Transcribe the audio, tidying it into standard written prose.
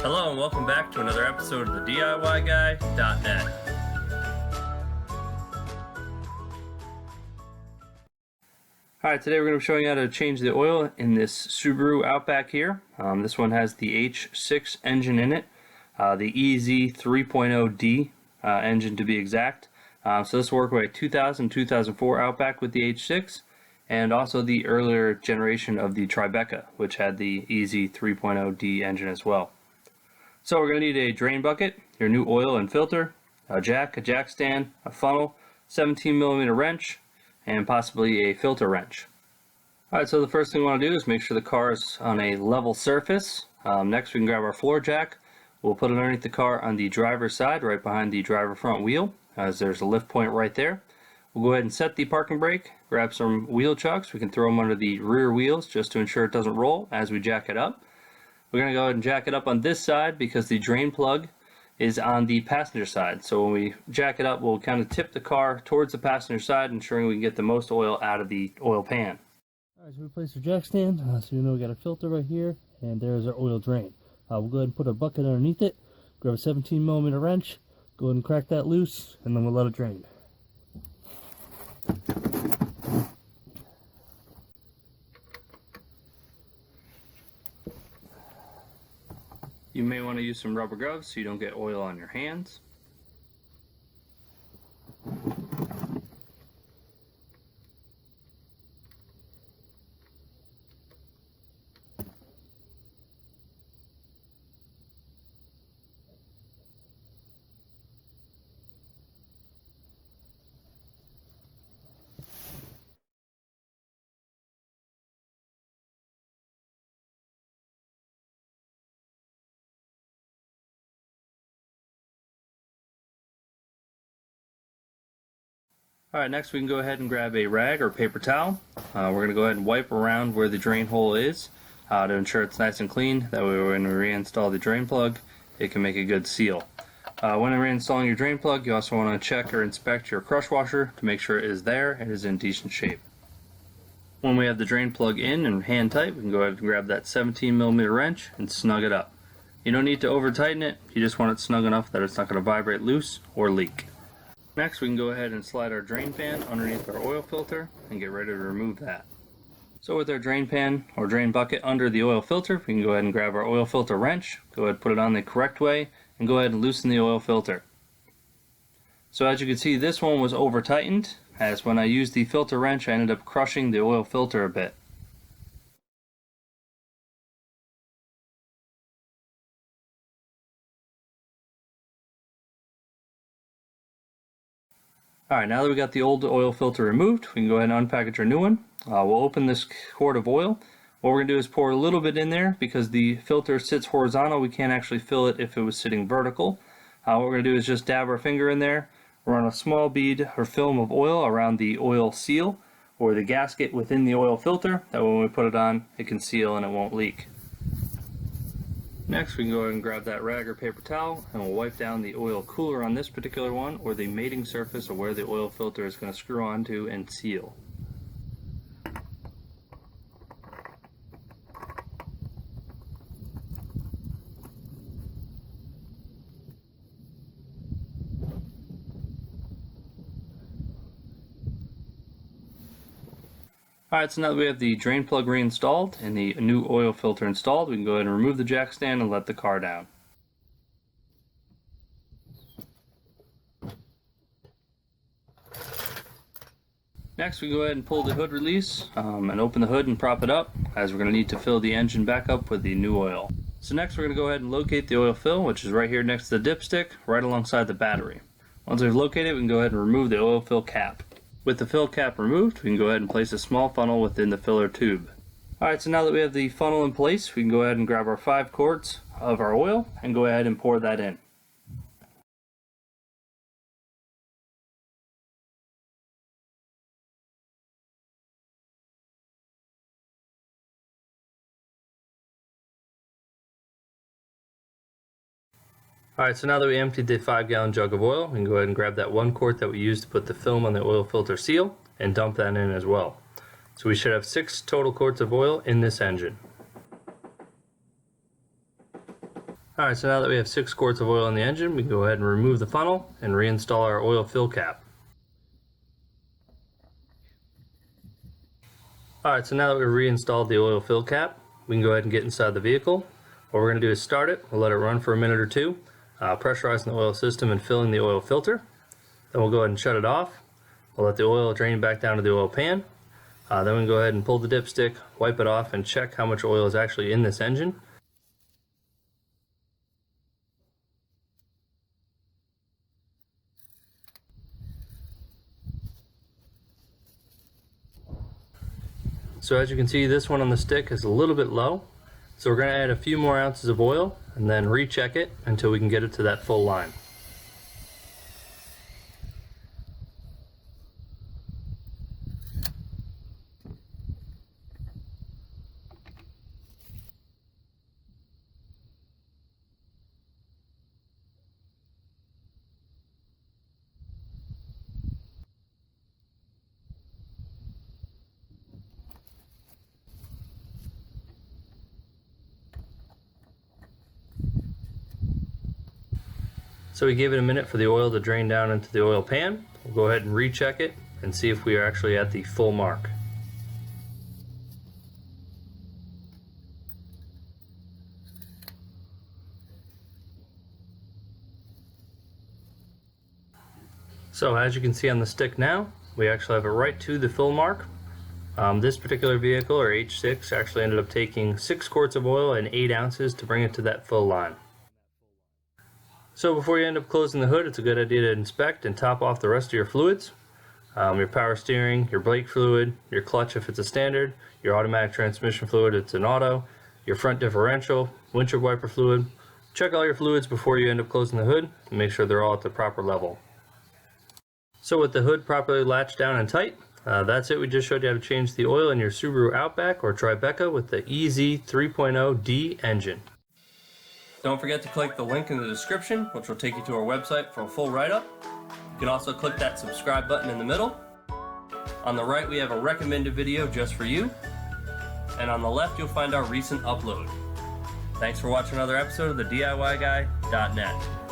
Hello and welcome back to another episode of the DIYguy.net. Alright, today we're going to be showing you how to change the oil in this Subaru Outback here. This one has the H6 engine in it, the EZ30D engine to be exact. So this will work with a 2000-2004 Outback with the H6, and also the earlier generation of the Tribeca, which had the EZ30D engine as well. So we're going to need a drain bucket, your new oil and filter, a jack stand, a funnel, 17mm wrench, and possibly a filter wrench. Alright, so the first thing we want to do is make sure the car is on a level surface. Next we can grab our floor jack. We'll put it underneath the car on the driver's side, right behind the driver front wheel, as there's a lift point right there. We'll go ahead and set the parking brake, grab some wheel chucks. We can throw them under the rear wheels just to ensure it doesn't roll as we jack it up. We're going to go ahead and jack it up on this side because the drain plug is on the passenger side. So when we jack it up, we'll kind of tip the car towards the passenger side, ensuring we can get the most oil out of the oil pan. Alright, so we place our jack stand, so you know we got a filter right here, and there's our oil drain. We'll go ahead and put a bucket underneath it, grab a 17mm wrench, go ahead and crack that loose, and then we'll let it drain. You may want to use some rubber gloves so you don't get oil on your hands. Alright, next we can go ahead and grab a rag or paper towel. We're going to go ahead and wipe around where the drain hole is to ensure it's nice and clean. That way when we reinstall the drain plug, it can make a good seal. When reinstalling your drain plug, you also want to check or inspect your crush washer to make sure it is there and is in decent shape. When we have the drain plug in and hand tight, we can go ahead and grab that 17mm wrench and snug it up. You don't need to over tighten it, you just want it snug enough that it's not going to vibrate loose or leak. Next we can go ahead and slide our drain pan underneath our oil filter and get ready to remove that. So with our drain pan or drain bucket under the oil filter, we can go ahead and grab our oil filter wrench, go ahead and put it on the correct way, and go ahead and loosen the oil filter. So as you can see, this one was over tightened, as when I used the filter wrench I ended up crushing the oil filter a bit. Alright, now that we got the old oil filter removed, we can go ahead and unpackage our new one. We'll open this quart of oil. What we're going to do is pour a little bit in there because the filter sits horizontal. We can't actually fill it if it was sitting vertical. What we're going to do is just dab our finger in there, run a small bead or film of oil around the oil seal or the gasket within the oil filter. That way when we put it on, it can seal and it won't leak. Next we can go ahead and grab that rag or paper towel and we'll wipe down the oil cooler on this particular one, or the mating surface of where the oil filter is going to screw onto and seal. Alright, so now that we have the drain plug reinstalled and the new oil filter installed, we can go ahead and remove the jack stand and let the car down. Next we go ahead and pull the hood release and open the hood and prop it up, as we're going to need to fill the engine back up with the new oil. So next we're going to go ahead and locate the oil fill, which is right here next to the dipstick, right alongside the battery. Once we've located it, we can go ahead and remove the oil fill cap. With the fill cap removed, we can go ahead and place a small funnel within the filler tube. Alright, so now that we have the funnel in place, we can go ahead and grab our 5 quarts of our oil and go ahead and pour that in. Alright, so now that we emptied the 5-gallon jug of oil, we can go ahead and grab that 1 quart that we used to put the film on the oil filter seal and dump that in as well. So we should have 6 total quarts of oil in this engine. Alright, so now that we have 6 quarts of oil in the engine, we can go ahead and remove the funnel and reinstall our oil fill cap. Alright, so now that we've reinstalled the oil fill cap, we can go ahead and get inside the vehicle. What we're going to do is start it, we'll let it run for a minute or two, pressurizing the oil system and filling the oil filter. Then we'll go ahead and shut it off. We'll let the oil drain back down to the oil pan. Then we can go ahead and pull the dipstick, wipe it off, and check how much oil is actually in this engine. So as you can see, this one on the stick is a little bit low. So we're going to add a few more ounces of oil and then recheck it until we can get it to that full line. So we gave it a minute for the oil to drain down into the oil pan. We'll go ahead and recheck it and see if we are actually at the full mark. So as you can see on the stick now, we actually have it right to the fill mark. This particular vehicle, or H6, actually ended up taking 6 quarts of oil and 8 ounces to bring it to that full line. So before you end up closing the hood, it's a good idea to inspect and top off the rest of your fluids. Your power steering, your brake fluid, your clutch if it's a standard, your automatic transmission fluid if it's an auto, your front differential, windshield wiper fluid. Check all your fluids before you end up closing the hood and make sure they're all at the proper level. So with the hood properly latched down and tight, that's it. We just showed you how to change the oil in your Subaru Outback or Tribeca with the EZ30D engine. Don't forget to click the link in the description, which will take you to our website for a full write-up. You can also click that subscribe button in the middle. On the right, we have a recommended video just for you. And on the left, you'll find our recent upload. Thanks for watching another episode of the DIYguy.net.